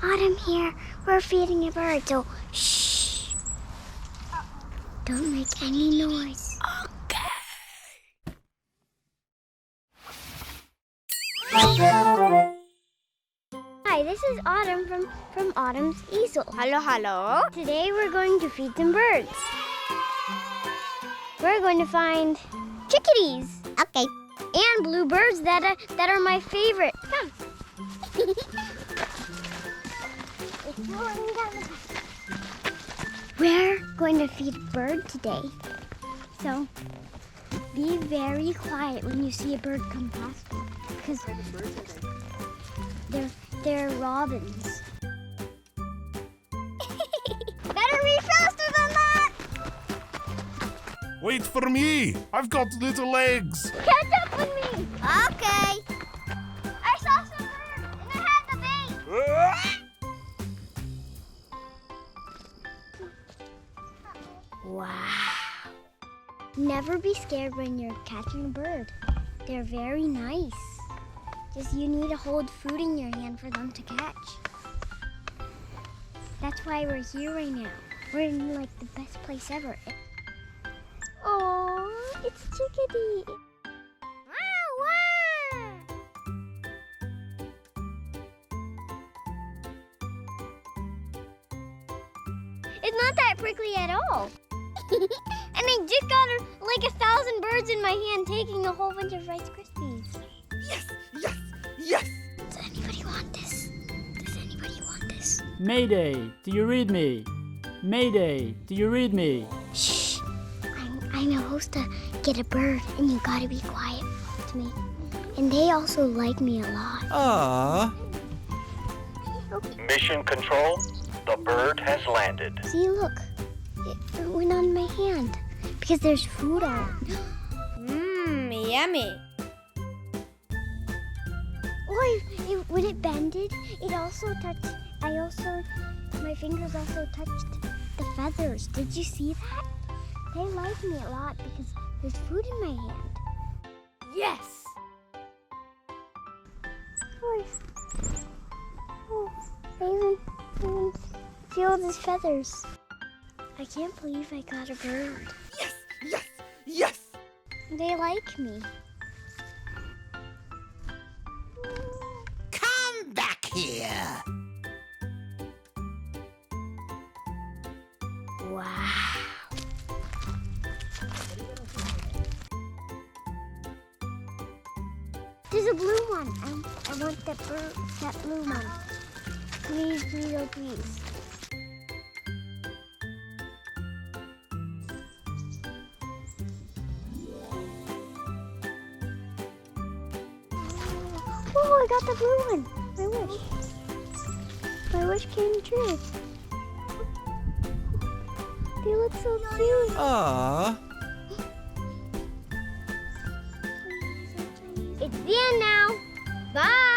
Autumn here. We're feeding a bird, so shh. Don't make any noise. Okay. Hi, this is Autumn from Autumn's Easel. Hello. Today we're going to feed some birds. We're going to find chickadees. Okay. And bluebirds that are my favorite. Come. We're going to feed a bird today. So be very quiet when you see a bird come past, because they're robins. Better be faster than that! Wait for me! I've got little legs! Catch up with me! Okay. I saw some birds and I had the bait! Wow. Never be scared when you're catching a bird. They're very nice. Just you need to hold food in your hand for them to catch. That's why we're here right now. We're in like the best place ever. Oh, it's Chickadee. Wow, wow. It's not that prickly at all. And I just got like 1,000 birds in my hand taking a whole bunch of Rice Krispies. Yes! Does anybody want this? Does anybody want this? Mayday, do you read me? Mayday, do you read me? Shh. I'm supposed to get a bird, and you gotta be quiet to me. And they also like me a lot. Ah. Mission Control, the bird has landed. See, look. It went on my hand because there's food on it. Yummy. Oh, when it bended, it also touched. My fingers also touched the feathers. Did you see that? They like me a lot because there's food in my hand. Yes. Oh, I even feel his feathers. I can't believe I got a bird. Yes! They like me. Come back here! Wow. There's a blue one. I want that blue one. Please, oh please. Oh, I got the blue one. My wish came true. They look so cute. Ah. It's the end now. Bye.